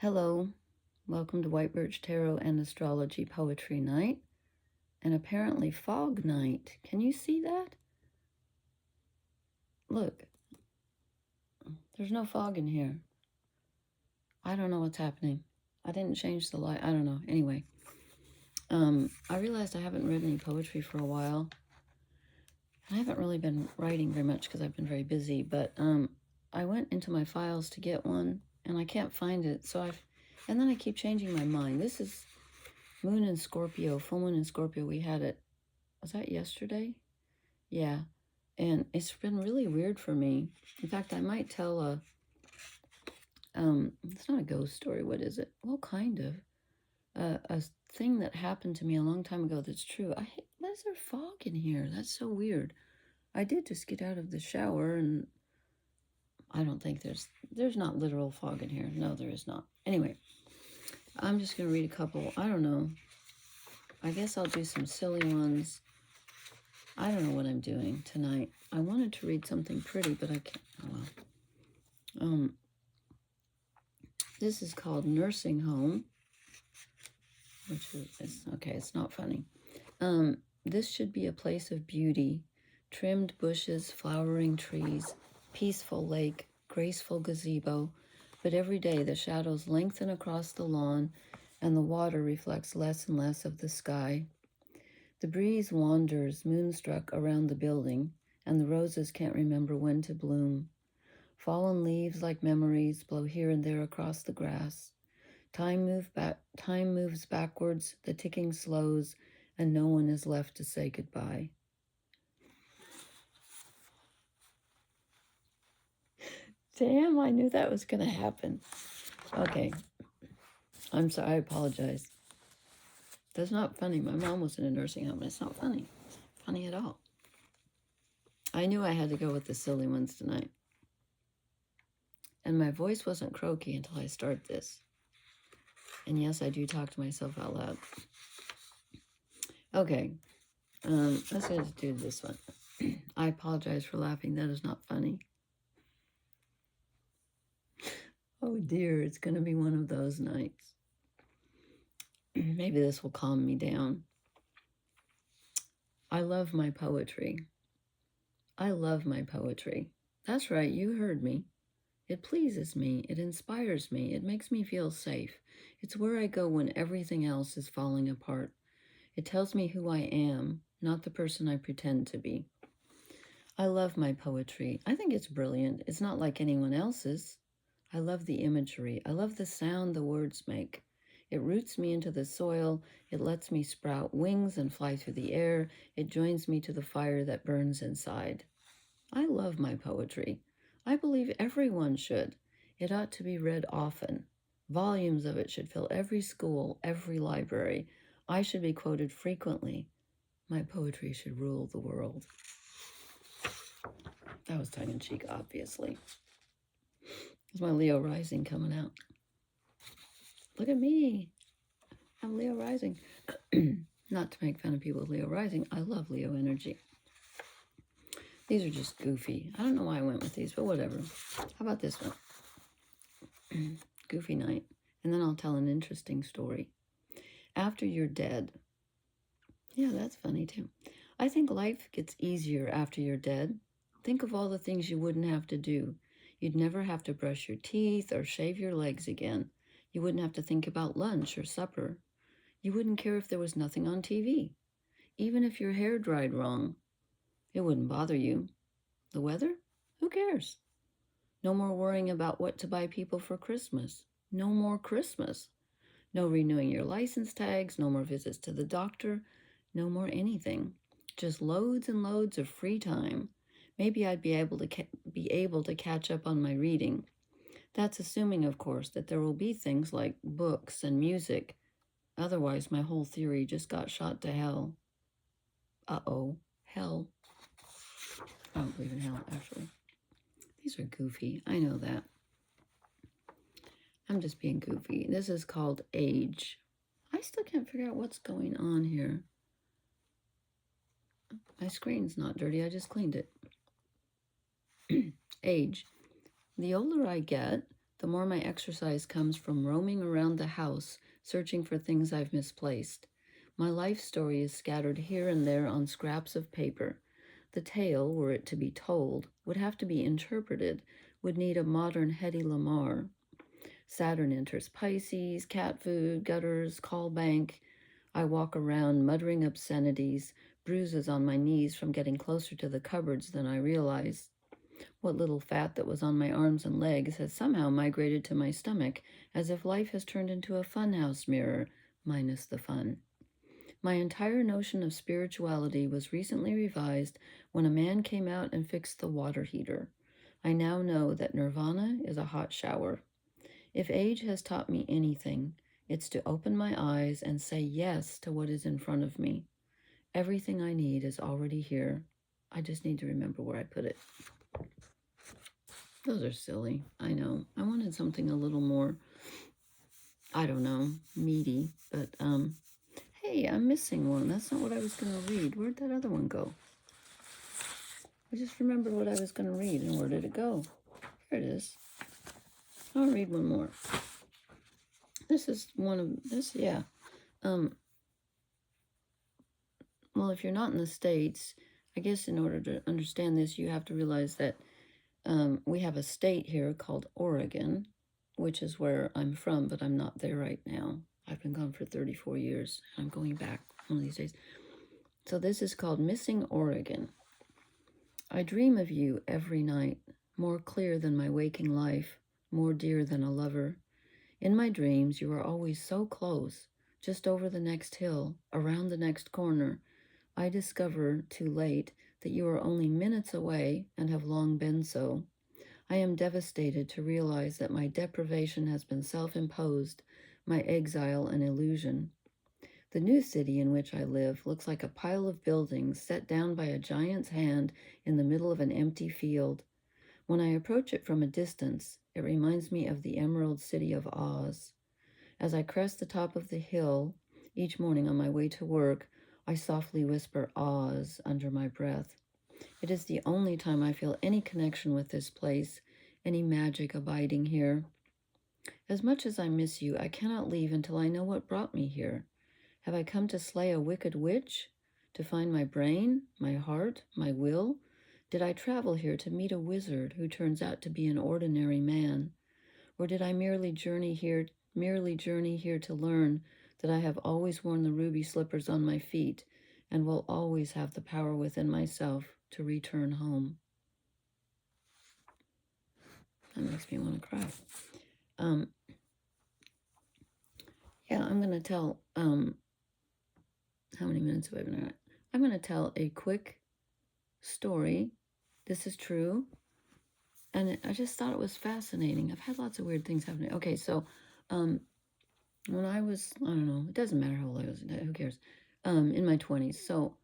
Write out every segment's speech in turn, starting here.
Hello, welcome to White Birch Tarot and Astrology Poetry Night, and apparently Fog Night. Can you see that? Look, there's no fog in here. I don't know what's happening. I didn't change the light. I don't know. Anyway, I realized I haven't read any poetry for a while. I haven't really been writing very much because I've been very busy, but I went into my files to get one, and I can't find it, and then I keep changing my mind. This is Moon in Scorpio, full moon in Scorpio. We had it, was that yesterday? Yeah, and it's been really weird for me. In fact, I might tell it's not a ghost story. What is it? Well, kind of. A thing that happened to me a long time ago that's true. Why is there fog in here? That's so weird. I did just get out of the shower, and I don't think there's not literal fog in here. No, there is not. Anyway, I'm just going to read a couple. I don't know. I guess I'll do some silly ones. I don't know what I'm doing tonight. I wanted to read something pretty, but I can't. Oh well. This is called Nursing Home, which is okay. It's not funny. This should be a place of beauty, trimmed bushes, flowering trees, peaceful lake, graceful gazebo. But every day the shadows lengthen across the lawn, and the water reflects less and less of the sky. The breeze wanders, moonstruck, around the building, and the roses can't remember when to bloom. Fallen leaves, like memories, blow here and there across the grass. Time moves backwards, the ticking slows, and no one is left to say goodbye. Damn, I knew that was going to happen. Okay. I'm sorry, I apologize. That's not funny. My mom was in a nursing home, and it's not funny. Funny at all. I knew I had to go with the silly ones tonight. And my voice wasn't croaky until I start this. And yes, I do talk to myself out loud. Okay. Let's just do this one. I apologize for laughing. That is not funny. Oh dear, it's going to be one of those nights. Maybe this will calm me down. I love my poetry. I love my poetry. That's right, you heard me. It pleases me. It inspires me. It makes me feel safe. It's where I go when everything else is falling apart. It tells me who I am, not the person I pretend to be. I love my poetry. I think it's brilliant. It's not like anyone else's. I love the imagery. I love the sound the words make. It roots me into the soil. It lets me sprout wings and fly through the air. It joins me to the fire that burns inside. I love my poetry. I believe everyone should. It ought to be read often. Volumes of it should fill every school, every library. I should be quoted frequently. My poetry should rule the world. That was tongue-in-cheek, obviously. There's my Leo rising coming out. Look at me. I'm Leo rising. Not to make fun of people with Leo rising. I love Leo energy. These are just goofy. I don't know why I went with these, but whatever. How about this one? Goofy night. And then I'll tell an interesting story. After you're dead. Yeah, that's funny too. I think life gets easier after you're dead. Think of all the things you wouldn't have to do. You'd never have to brush your teeth or shave your legs again. You wouldn't have to think about lunch or supper. You wouldn't care if there was nothing on TV. Even if your hair dried wrong, it wouldn't bother you. The weather? Who cares? No more worrying about what to buy people for Christmas. No more Christmas. No renewing your license tags. No more visits to the doctor. No more anything. Just loads and loads of free time. Maybe I'd be able to catch up on my reading. That's assuming, of course, that there will be things like books and music. Otherwise, my whole theory just got shot to hell. Uh-oh. Hell. I don't believe in hell, actually. These are goofy. I know that. I'm just being goofy. This is called Age. I still can't figure out what's going on here. My screen's not dirty. I just cleaned it. Age. The older I get, the more my exercise comes from roaming around the house, searching for things I've misplaced. My life story is scattered here and there on scraps of paper. The tale, were it to be told, would have to be interpreted, would need a modern Hedy Lamarr. Saturn enters Pisces, cat food, gutters, call bank. I walk around muttering obscenities, bruises on my knees from getting closer to the cupboards than I realize. What little fat that was on my arms and legs has somehow migrated to my stomach, as if life has turned into a funhouse mirror, minus the fun. My entire notion of spirituality was recently revised when a man came out and fixed the water heater. I now know that nirvana is a hot shower. If age has taught me anything, it's to open my eyes and say yes to what is in front of me. Everything I need is already here. I just need to remember where I put it. Those are silly, I know. I wanted something a little more, I don't know, meaty, but, hey, I'm missing one. That's not what I was going to read. Where'd that other one go? I just remembered what I was going to read, and where did it go? Here it is. I'll read one more. This is one of, this, yeah. Well, if you're not in the States, I guess in order to understand this, you have to realize that we have a state here called Oregon, which is where I'm from, but I'm not there right now. I've been gone for 34 years. I'm going back one of these days. So this is called Missing Oregon. I dream of you every night, more clear than my waking life, more dear than a lover. In my dreams, you are always so close, just over the next hill, around the next corner. I discover, too late, that you are only minutes away and have long been so. I am devastated to realize that my deprivation has been self-imposed, my exile an illusion. The new city in which I live looks like a pile of buildings set down by a giant's hand in the middle of an empty field. When I approach it from a distance, it reminds me of the Emerald City of Oz. As I crest the top of the hill, each morning on my way to work, I softly whisper Oz under my breath. It is the only time I feel any connection with this place, any magic abiding here. As much as I miss you, I cannot leave until I know what brought me here. Have I come to slay a wicked witch? To find my brain, my heart, my will? Did I travel here to meet a wizard who turns out to be an ordinary man? Or did I merely journey here to learn that I have always worn the ruby slippers on my feet and will always have the power within myself to return home? That makes me want to cry. Yeah, I'm going to tell, how many minutes have I been at? I'm going to tell a quick story. This is true. And I just thought it was fascinating. I've had lots of weird things happening. Okay, so when I was, I don't know, it doesn't matter how old I was, who cares, in my 20s. So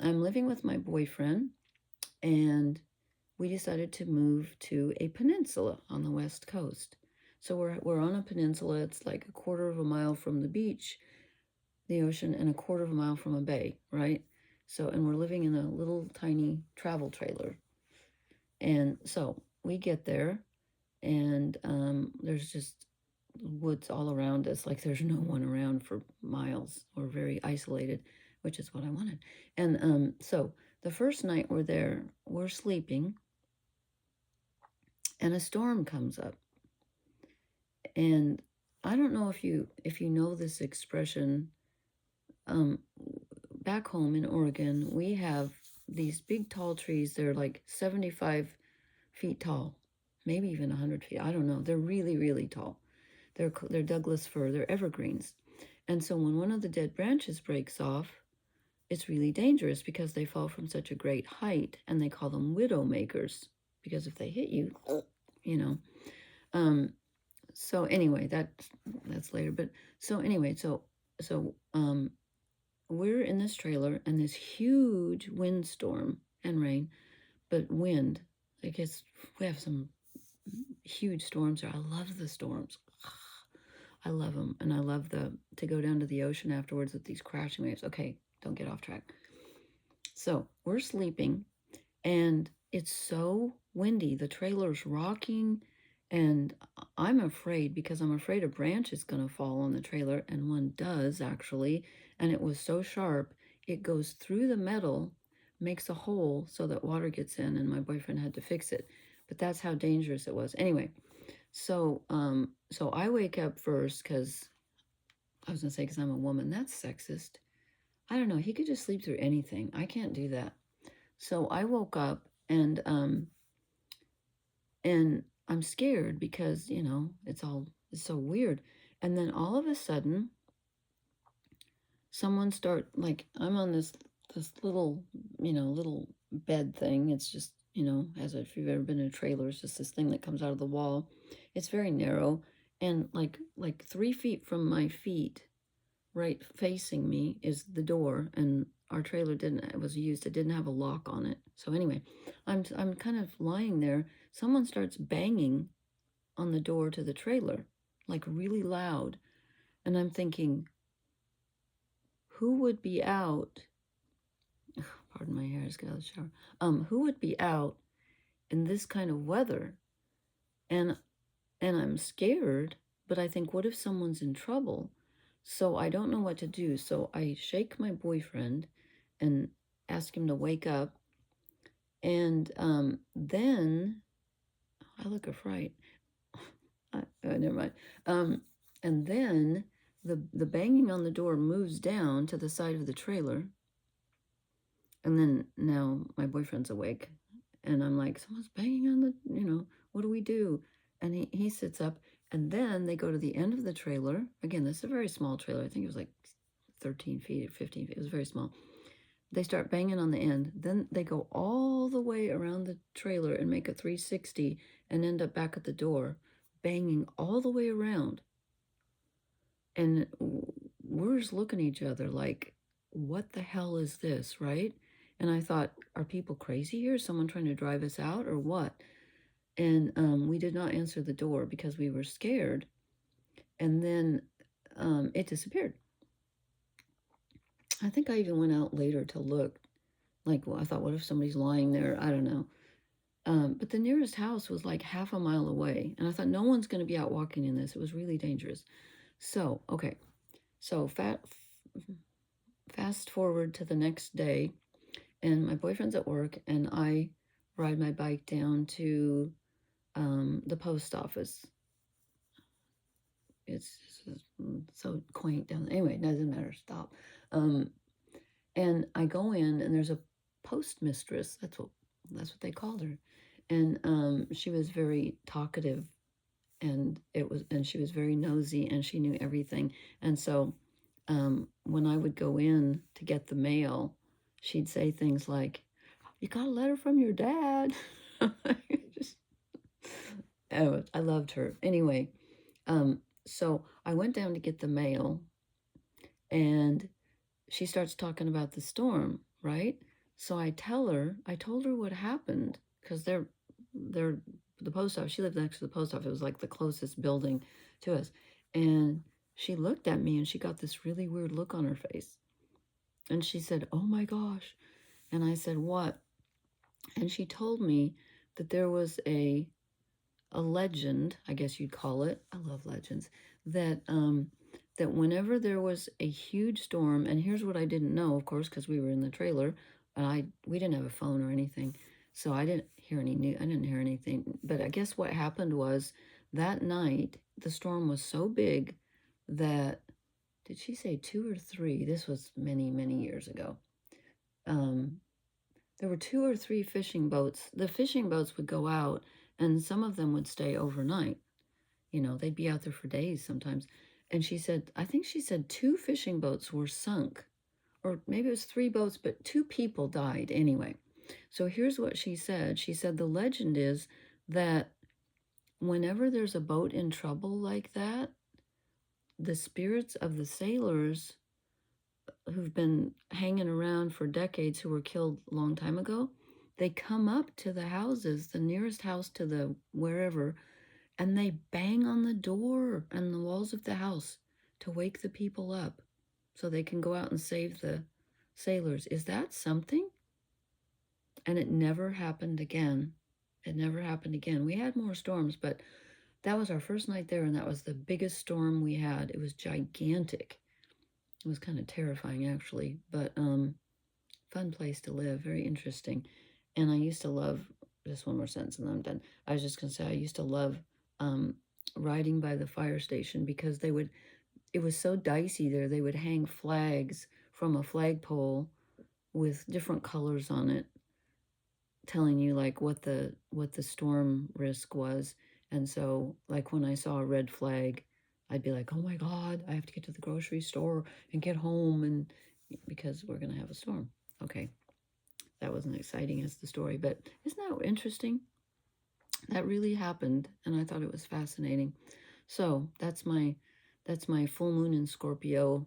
I'm living with my boyfriend, and we decided to move to a peninsula on the West Coast. So we're on a peninsula. It's like a quarter of a mile from the beach, the ocean, and a quarter of a mile from a bay, right? So, and we're living in a little tiny travel trailer. And so we get there, and there's just woods all around us, like there's no one around for miles. We're very isolated, which is what I wanted. And so the first night we're there, we're sleeping, and a storm comes up. And I don't know if you know this expression. Back home in Oregon, we have these big tall trees. They're like 75 feet tall, maybe even 100 feet. I don't know. They're really, really tall. They're Douglas fir. They're evergreens. And so when one of the dead branches breaks off, it's really dangerous because they fall from such a great height, and they call them widow makers because if they hit you, you know. So anyway, that's later. But so anyway, so we're in this trailer, and this huge windstorm and rain, but wind. I guess we have some huge storms there. I love the storms. I love them, and I love to go down to the ocean afterwards with these crashing waves. Okay, don't get off track. So we're sleeping, and it's so windy. The trailer's rocking, And I'm afraid because I'm afraid a branch is going to fall on the trailer, and one does actually. And it was so sharp, it goes through the metal, makes a hole so that water gets in, and my boyfriend had to fix it. But that's how dangerous it was. Anyway, so so I wake up first because I was gonna say because I'm a woman. That's sexist. I don't know. He could just sleep through anything. I can't do that. So I woke up and I'm scared because, you know, it's so weird. And then all of a sudden, someone start like I'm on this little, you know, little bed thing. It's just, you know, as if you've ever been in a trailer, it's just this thing that comes out of the wall. It's very narrow, and like 3 feet from my feet, right facing me, is the door, and our trailer it was used, it didn't have a lock on it. So anyway, I'm kind of lying there. Someone starts banging on the door to the trailer, like really loud. And I'm thinking, who would be out? Pardon my hair, I just got out of the shower. Who would be out in this kind of weather? And I'm scared, but I think, what if someone's in trouble? So I don't know what to do. So I shake my boyfriend and ask him to wake up. And then I look a fright. Never mind. And then the banging on the door moves down to the side of the trailer. And then now my boyfriend's awake. And I'm like, someone's banging on the, you know, what do we do? And he sits up. And then they go to the end of the trailer. Again, this is a very small trailer. I think it was like 13 feet, 15 feet. It was very small. They start banging on the end. Then they go all the way around the trailer and make a 360 and end up back at the door, banging all the way around. And we're just looking at each other like, what the hell is this, right? And I thought, are people crazy here? Is someone trying to drive us out or what? And we did not answer the door because we were scared. And then it disappeared. I think I even went out later to look. Like, well, I thought, what if somebody's lying there? I don't know. But the nearest house was like half a mile away. And I thought, no one's going to be out walking in this. It was really dangerous. So, okay. So fast forward to the next day, and my boyfriend's at work, and I ride my bike down to the post office. It's so quaint down there. Anyway, it doesn't matter. Stop. And I go in, and there's a postmistress. That's what they called her. And she was very talkative, and she was very nosy, and she knew everything. And so when I would go in to get the mail, she'd say things like, "You got a letter from your dad?" Just, oh, I loved her. Anyway, so I went down to get the mail, and she starts talking about the storm, right? So I told her what happened, because they're the post office. She lived next to the post office. It was like the closest building to us. And she looked at me, and she got this really weird look on her face. And she said, "Oh my gosh." And I said, "What?" And she told me that there was a legend, I guess you'd call it. I love legends. That that whenever there was a huge storm, and here's what I didn't know, of course, because we were in the trailer, and we didn't have a phone or anything, so I didn't hear anything. But I guess what happened was that night the storm was so big that, did she say 2 or 3? This was many, many years ago. There were 2 or 3 fishing boats. The fishing boats would go out, and some of them would stay overnight. You know, they'd be out there for days sometimes. And she said, I think she said 2 fishing boats were sunk, or maybe it was 3 boats, but 2 people died anyway. So here's what she said. She said the legend is that whenever there's a boat in trouble like that, the spirits of the sailors who've been hanging around for decades, who were killed a long time ago, they come up to the houses, the nearest house to the wherever, and they bang on the door and the walls of the house to wake the people up so they can go out and save the sailors. Is that something? And it never happened again. It never happened again. We had more storms, but that was our first night there, and that was the biggest storm we had. It was gigantic. It was kind of terrifying, actually, but fun place to live, very interesting. And I used to love, just one more sentence and then I'm done. I was just going to say, I used to love riding by the fire station because they would, it was so dicey there, they would hang flags from a flagpole with different colors on it, telling you like what the storm risk was. And so like when I saw a red flag, I'd be like, oh my God, I have to get to the grocery store and get home, and because we're going to have a storm. Okay, that wasn't exciting as the story, but isn't that interesting? That really happened, and I thought it was fascinating. So that's my full moon in Scorpio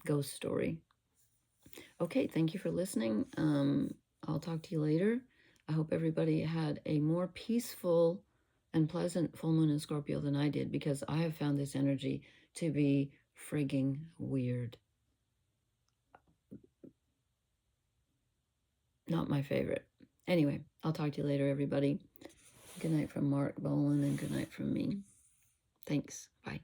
ghost story. Okay, thank you for listening. I'll talk to you later. I hope everybody had a more peaceful and pleasant full moon in Scorpio than I did, because I have found this energy to be frigging weird. Not my favorite. Anyway, I'll talk to you later, everybody. Good night from Mark Bolan, and good night from me. Thanks. Bye.